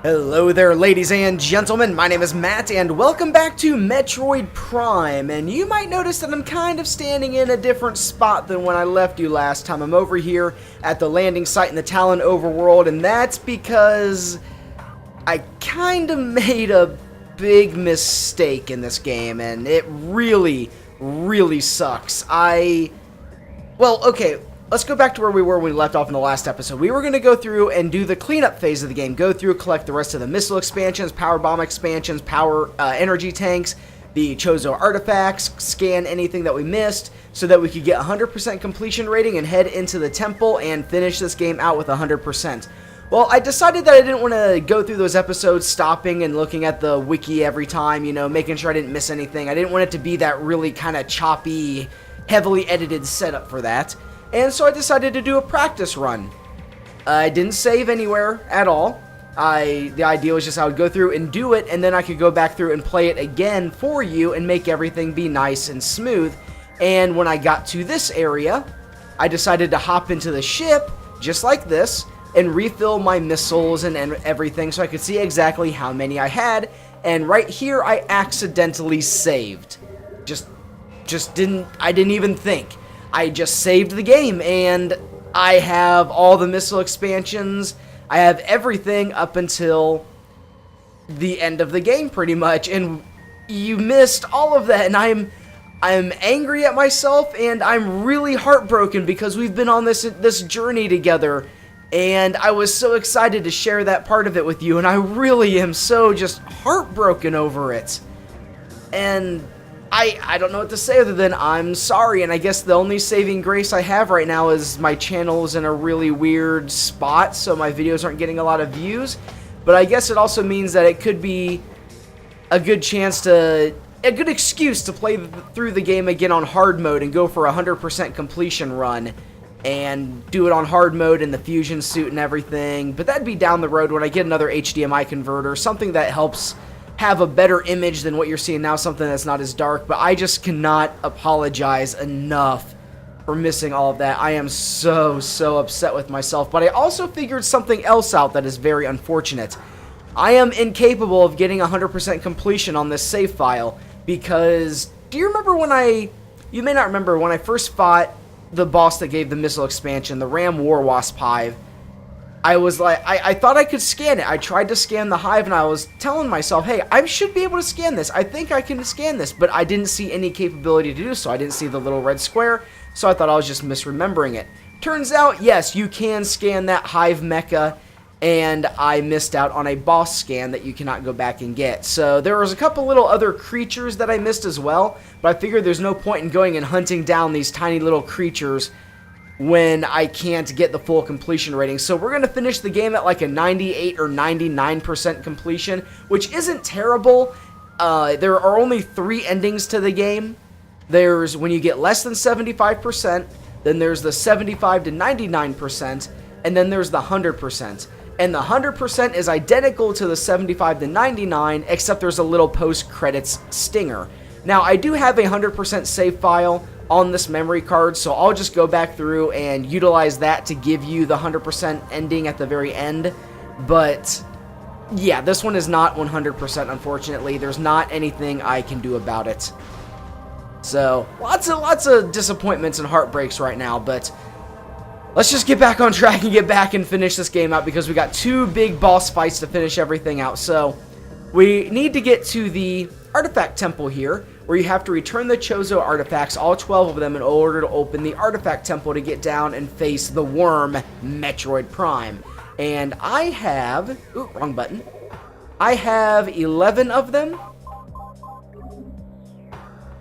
Hello there, ladies and gentlemen, my name is Matt, and welcome back to Metroid Prime. And you might notice that I'm kind of standing in a different spot than when I left you last time. I'm over here at the landing site in the Tallon overworld, and that's because I kind of made a big mistake in this game, and it really sucks. Okay, let's go back to where we were when we left off in the last episode. We were going to go through and do the cleanup phase of the game. Go through, collect the rest of the missile expansions, power bomb expansions, power energy tanks, the Chozo artifacts, scan anything that we missed, so that we could get 100% completion rating and head into the temple and finish this game out with 100%. Well, I decided that I didn't want to go through those episodes stopping and looking at the wiki every time, you know, making sure I didn't miss anything. I didn't want it to be that really kind of choppy, heavily edited setup for that. And so I decided to do a practice run. I didn't save anywhere at all. The idea was just I would go through and do it, and then I could go back through and play it again for you and make everything be nice and smooth. And when I got to this area, I decided to hop into the ship, just like this, and refill my missiles and everything so I could see exactly how many I had. And right here, I accidentally saved. I didn't even think. I just saved the game, and I have all the missile expansions. I have everything up until the end of the game, pretty much, and you missed all of that, and I'm angry at myself, and I'm really heartbroken because we've been on this journey together, and I was so excited to share that part of it with you, and I really am so just heartbroken over it. And I don't know what to say other than I'm sorry, and I guess the only saving grace I have right now is my channel is in a really weird spot, so my videos aren't getting a lot of views, but I guess it also means that it could be a good excuse to play through the game again on hard mode and go for a 100% completion run and do it on hard mode in the fusion suit and everything, but that'd be down the road when I get another HDMI converter, something that helps have a better image than what you're seeing now, something that's not as dark. But I just cannot apologize enough for missing all of that. I am so upset with myself, but I also figured something else out that is very unfortunate. I am incapable of getting 100% completion on this save file because, do you remember you may not remember, when I first fought the boss that gave the missile expansion, the Ram War Wasp Hive, I was like, I thought I could scan it. I tried to scan the hive, and I was telling myself, hey, I should be able to scan this. I think I can scan this, but I didn't see any capability to do so. I didn't see the little red square, so I thought I was just misremembering it. Turns out, yes, you can scan that hive mecha, and I missed out on a boss scan that you cannot go back and get. So there was a couple little other creatures that I missed as well, but I figured there's no point in going and hunting down these tiny little creatures when I can't get the full completion rating. So we're going to finish the game at like a 98 or 99% completion, which isn't terrible. There are only 3 endings to the game. There's when you get less than 75%, then there's the 75 to 99%, and then there's the 100%. And the 100% is identical to the 75 to 99, except there's a little post-credits stinger. Now, I do have a 100% save file on this memory card, so I'll just go back through and utilize that to give you the 100% ending at the very end. But yeah, this one is not 100%, unfortunately. There's not anything I can do about it. So lots of disappointments and heartbreaks right now, but let's just get back on track and get back and finish this game out, because we got 2 big boss fights to finish everything out. So we need to get to the artifact temple here, where you have to return the Chozo artifacts, all 12 of them, in order to open the artifact temple to get down and face the worm, Metroid Prime. And I have... Ooh, wrong button. I have 11 of them,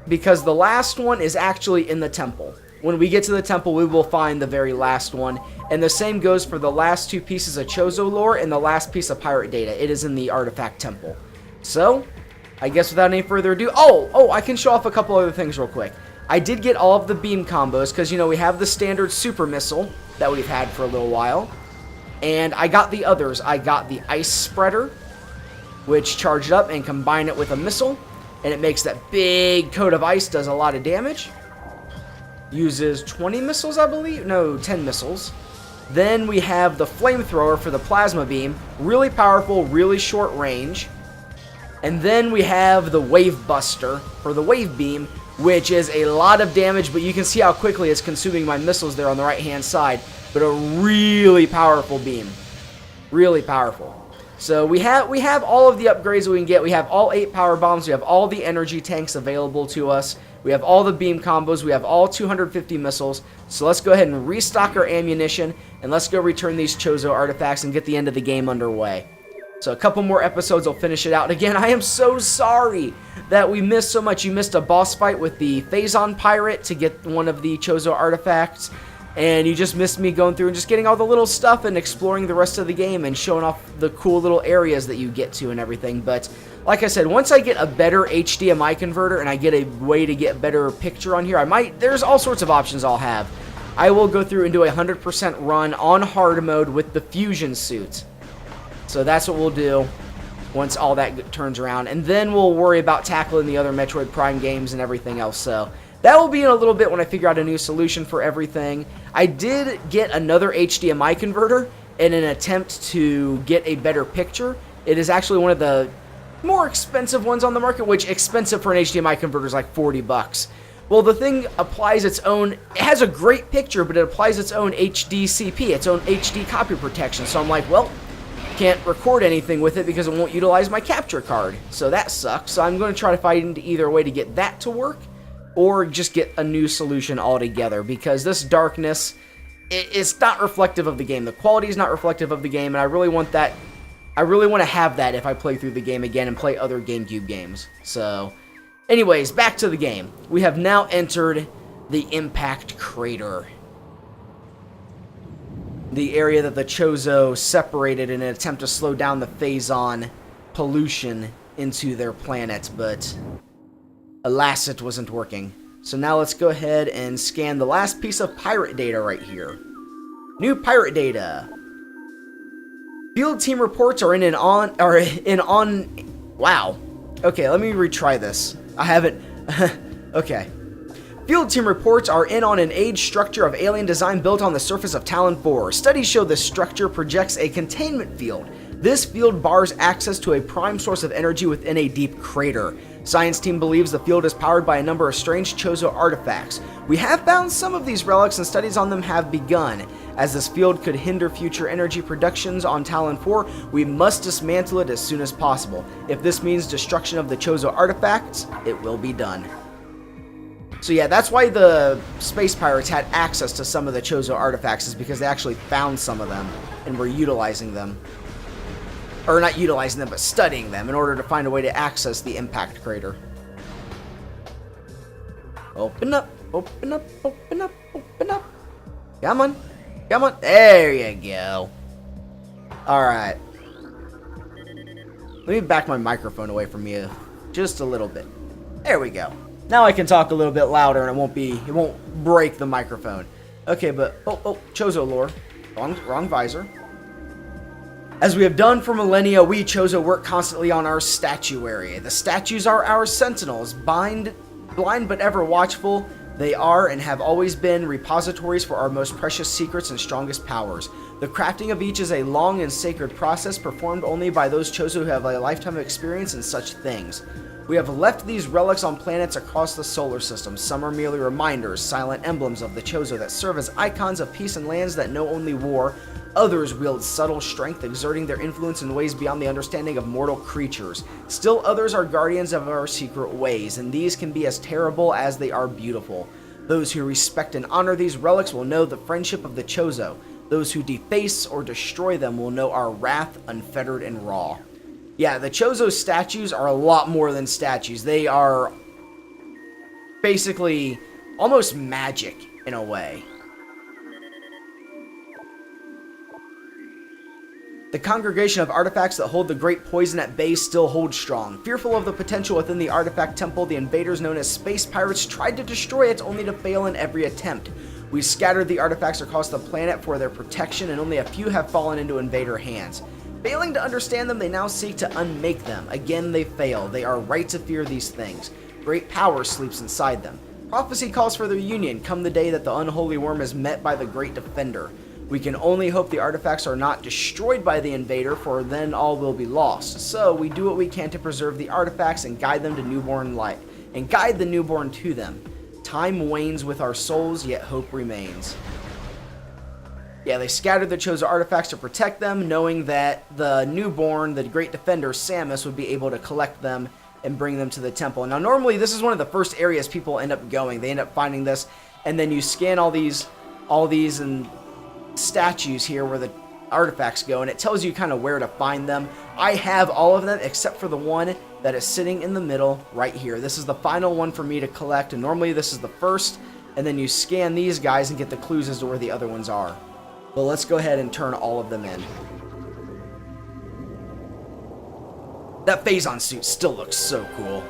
because the last one is actually in the temple. When we get to the temple, we will find the very last one. And the same goes for the last 2 pieces of Chozo lore and the last piece of pirate data. It is in the artifact temple. So I guess without any further ado, I can show off a couple other things real quick. I did get all of the beam combos, because, you know, we have the standard super missile that we've had for a little while. And I got the others. I got the ice spreader, which charged up and combined it with a missile, and it makes that big coat of ice, does a lot of damage. Uses 20 missiles, I believe. No, 10 missiles. Then we have the flamethrower for the plasma beam. Really powerful, really short range. And then we have the wave buster for the wave beam, which is a lot of damage, but you can see how quickly it's consuming my missiles there on the right-hand side. But a really powerful beam. Really powerful. So we have all of the upgrades that we can get. We have all 8 power bombs. We have all the energy tanks available to us. We have all the beam combos. We have all 250 missiles. So let's go ahead and restock our ammunition. And let's go return these Chozo artifacts and get the end of the game underway. So a couple more episodes will finish it out. Again, I am so sorry that we missed so much. You missed a boss fight with the Phazon Pirate to get one of the Chozo artifacts. And you just missed me going through and just getting all the little stuff and exploring the rest of the game and showing off the cool little areas that you get to and everything. But like I said, once I get a better HDMI converter and I get a way to get better picture on here, there's all sorts of options I'll have. I will go through and do a 100% run on hard mode with the fusion suit. So that's what we'll do once all that turns around. And then we'll worry about tackling the other Metroid Prime games and everything else. So that will be in a little bit when I figure out a new solution for everything. I did get another HDMI converter in an attempt to get a better picture. It is actually one of the more expensive ones on the market, which expensive for an HDMI converter is like 40 bucks. Well, the thing applies its own, it has a great picture, but it applies its own HDCP, its own HD copy protection. So I'm like, well, can't record anything with it because it won't utilize my capture card. So that sucks. So I'm going to try to find either a way to get that to work or just get a new solution altogether, because this darkness, it's not reflective of the game. The quality is not reflective of the game, and I really want that. I really want to have that if I play through the game again and play other GameCube games. So, anyways, back to the game. We have now entered the Impact Crater, the area that the Chozo separated in an attempt to slow down the Phazon pollution into their planet, but alas, it wasn't working. So now let's go ahead and scan the last piece of pirate data right here. New pirate data. Field team reports are wow. Okay, let me retry this. I haven't. Okay. Field team reports are in on an age structure of alien design built on the surface of Tallon IV. Studies show this structure projects a containment field. This field bars access to a prime source of energy within a deep crater. Science team believes the field is powered by a number of strange Chozo artifacts. We have found some of these relics and studies on them have begun. As this field could hinder future energy productions on Tallon IV, we must dismantle it as soon as possible. If this means destruction of the Chozo artifacts, it will be done. So yeah, that's why the space pirates had access to some of the Chozo artifacts, is because they actually found some of them and were utilizing them. Or not utilizing them, but studying them in order to find a way to access the impact crater. Open up, open up, open up, open up. Come on, come on. There you go. Alright. Let me back my microphone away from you just a little bit. There we go. Now I can talk a little bit louder and it won't break the microphone. Okay, but oh, Chozo lore. Wrong visor. As we have done for millennia, we Chozo work constantly on our statuary. The statues are our sentinels, blind but ever watchful. They are and have always been repositories for our most precious secrets and strongest powers. The crafting of each is a long and sacred process performed only by those Chozo who have a lifetime of experience in such things. We have left these relics on planets across the solar system. Some are merely reminders, silent emblems of the Chozo that serve as icons of peace in lands that know only war. Others wield subtle strength, exerting their influence in ways beyond the understanding of mortal creatures. Still others are guardians of our secret ways, and these can be as terrible as they are beautiful. Those who respect and honor these relics will know the friendship of the Chozo. Those who deface or destroy them will know our wrath, unfettered and raw. Yeah, the Chozo statues are a lot more than statues. They are basically almost magic in a way. The congregation of artifacts that hold the great poison at bay still holds strong. Fearful of the potential within the artifact temple, the invaders known as space pirates tried to destroy it only to fail in every attempt. We scattered the artifacts across the planet for their protection, and only a few have fallen into invader hands. Failing to understand them, they now seek to unmake them. Again, they fail. They are right to fear these things. Great power sleeps inside them. Prophecy calls for their union come the day that the unholy worm is met by the great defender. We can only hope the artifacts are not destroyed by the invader, for then all will be lost. So we do what we can to preserve the artifacts and guide them to newborn light, and guide the newborn to them. Time wanes with our souls, yet hope remains. Yeah, they scattered the chosen artifacts to protect them, knowing that the newborn, the great defender, Samus, would be able to collect them and bring them to the temple. Now, normally, this is one of the first areas people end up going. They end up finding this, and then you scan all these and statues here where the artifacts go, and it tells you kind of where to find them. I have all of them except for the one that is sitting in the middle right here. This is the final one for me to collect, and normally this is the first, and then you scan these guys and get the clues as to where the other ones are. Well, let's go ahead and turn all of them in. That Phazon suit still looks so cool.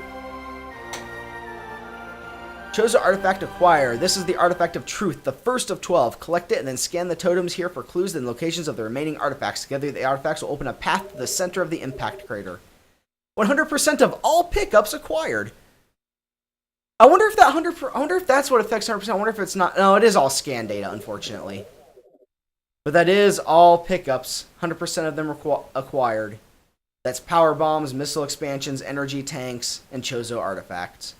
Chosen artifact acquired. This is the artifact of truth, the first of 12. Collect it and then scan the totems here for clues and locations of the remaining artifacts. Together, the artifacts will open a path to the center of the impact crater. 100% of all pickups acquired. I wonder if that I wonder if that's what affects 100%. I wonder if it's not. No, it is all scan data, unfortunately. But that is all pickups. 100% of them acquired. That's power bombs, missile expansions, energy tanks, and Chozo artifacts.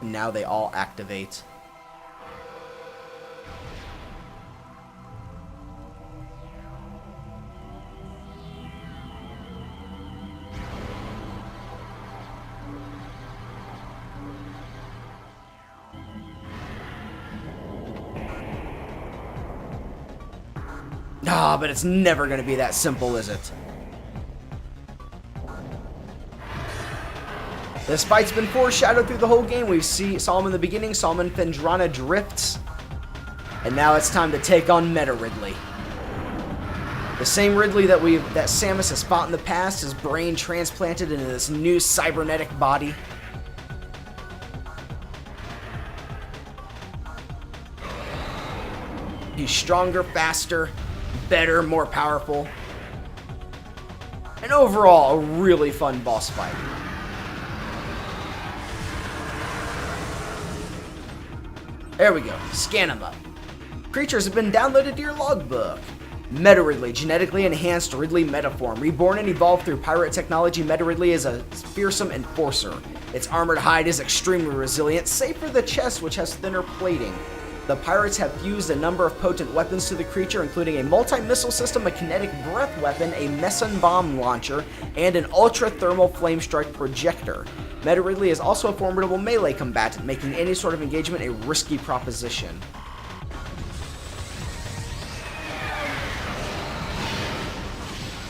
And now they all activate. Ah, but it's never going to be that simple, is it? This fight's been foreshadowed through the whole game. We saw him in the beginning, saw him in Phendrana Drifts. And now it's time to take on Meta Ridley. The same Ridley that Samus has fought in the past, his brain transplanted into this new cybernetic body. He's stronger, faster, better, more powerful. And overall, a really fun boss fight. There we go. Scan him up. Creatures have been downloaded to your logbook. Meta Ridley, genetically enhanced Ridley metaform. Reborn and evolved through pirate technology, Meta Ridley is a fearsome enforcer. Its armored hide is extremely resilient, save for the chest, which has thinner plating. The pirates have fused a number of potent weapons to the creature, including a multi-missile system, a kinetic breath weapon, a meson bomb launcher, and an ultra-thermal flame strike projector. Meta Ridley is also a formidable melee combatant, making any sort of engagement a risky proposition.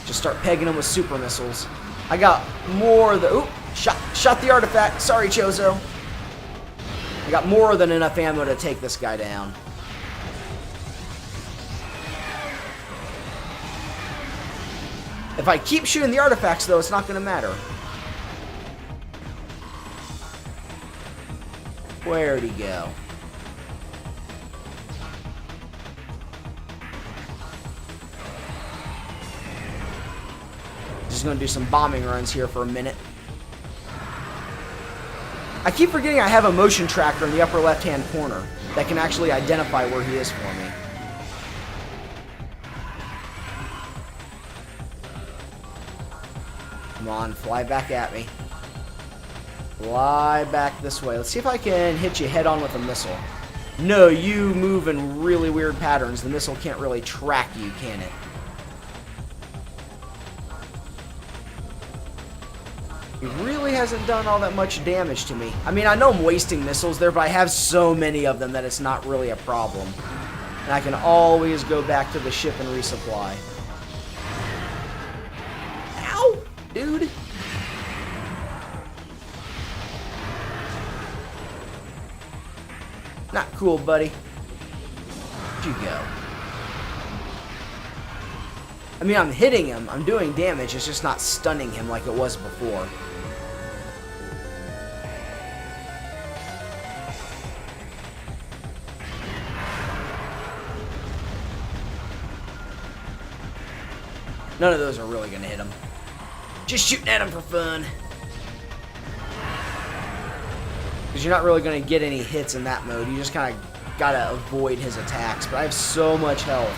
Just start pegging him with super missiles. I got more than... Oop! Shot the artifact. Sorry, Chozo. I got more than enough ammo to take this guy down. If I keep shooting the artifacts, though, it's not going to matter. Where'd he go? Just going to do some bombing runs here for a minute. I keep forgetting I have a motion tracker in the upper left-hand corner that can actually identify where he is for me. Come on, fly back at me. Fly back this way. Let's see if I can hit you head-on with a missile. No, you move in really weird patterns. The missile can't really track you, can it? He really hasn't done all that much damage to me. I mean, I know I'm wasting missiles there, but I have so many of them that it's not really a problem. And I can always go back to the ship and resupply. Ow! Dude! Not cool, buddy. Where'd you go? I mean, I'm hitting him. I'm doing damage. It's just not stunning him like it was before. None of those are really going to hit him. Just shooting at him for fun. Because you're not really going to get any hits in that mode. You just kind of got to avoid his attacks. But I have so much health.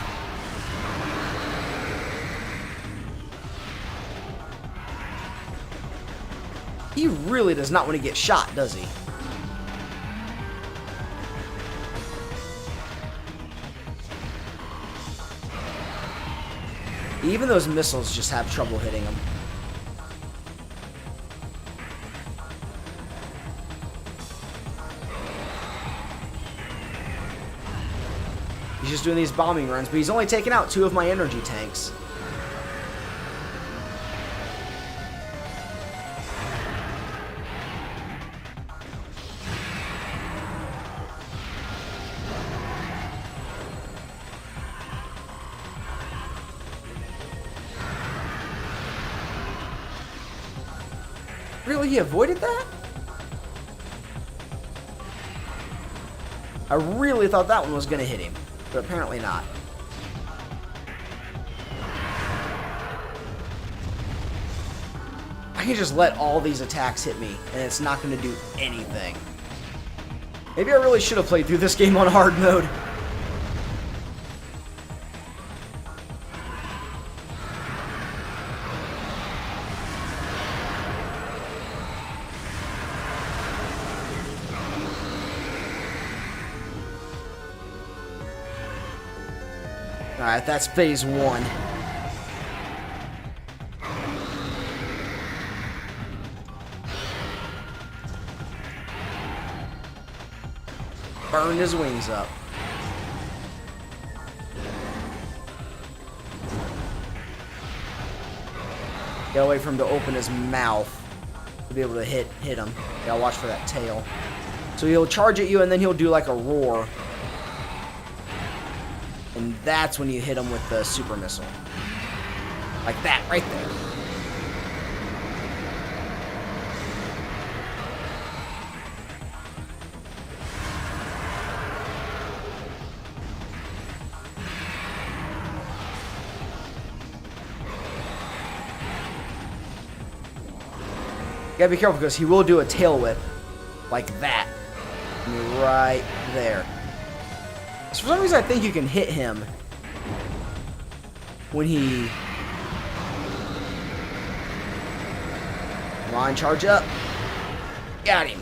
He really does not want to get shot, does he? Even those missiles just have trouble hitting him. He's just doing these bombing runs, but he's only taken out 2 of my energy tanks. Really? He avoided that? I really thought that one was going to hit him, but apparently not. I can just let all these attacks hit me, and it's not going to do anything. Maybe I really should have played through this game on hard mode. Alright, that's phase 1. Burned his wings up. Gotta wait for him to open his mouth to be able to hit him. Gotta watch for that tail. So he'll charge at you and then he'll do like a roar. And that's when you hit him with the super missile. Like that, right there. You gotta be careful because he will do a tail whip. Like that. Right there. So for some reason I think you can hit him when he... Come on, charge up. Got him.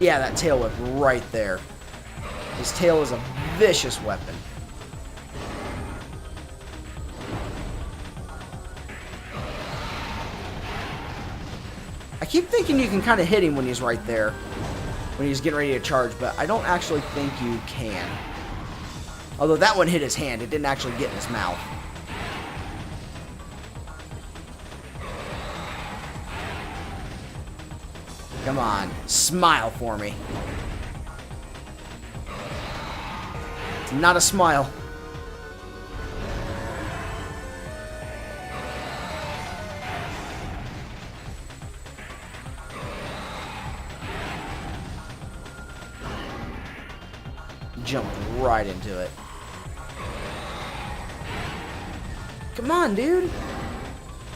Yeah, that tail whip right there. His tail is a vicious weapon. I keep thinking you can kind of hit him when he's right there, when he's getting ready to charge, but I don't actually think you can. Although that one hit his hand, it didn't actually get in his mouth. Come on, smile for me. It's not a smile. Jumped right into it. Come on, dude.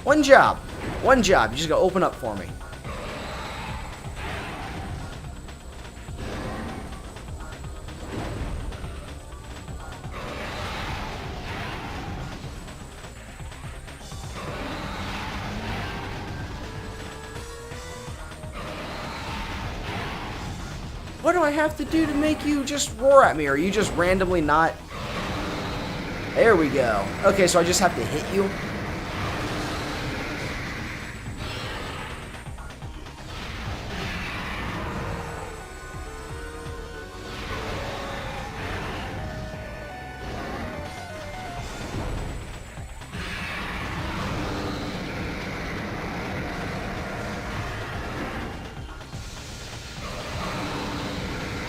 One job. One job. You just gotta open up for me. What do I have to do to make you just roar at me? Or are you just randomly not... There we go. Okay, so I just have to hit you?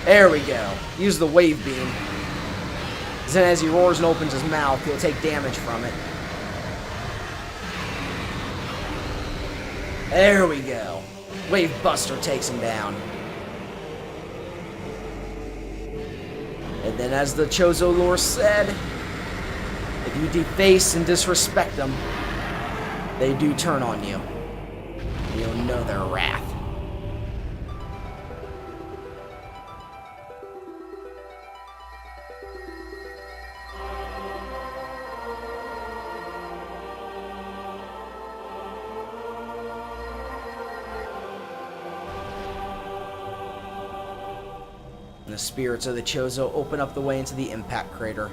There we go. Use the wave beam. Then as he roars and opens his mouth, he'll take damage from it. There we go. Wave Buster takes him down. And then as the Chozo lore said, if you deface and disrespect them, they do turn on you. You'll know their wrath. And the spirits of the Chozo open up the way into the impact crater.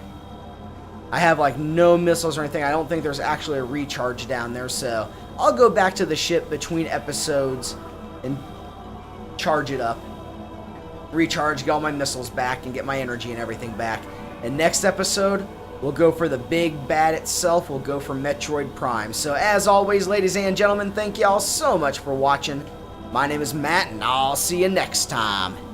I have like no missiles or anything. I don't think there's actually a recharge down there, so I'll go back to the ship between episodes and charge it up. Recharge, get all my missiles back, and get my energy and everything back. And next episode, we'll go for the big bad itself. We'll go for Metroid Prime. So as always, ladies and gentlemen, thank you all so much for watching. My name is Matt, and I'll see you next time.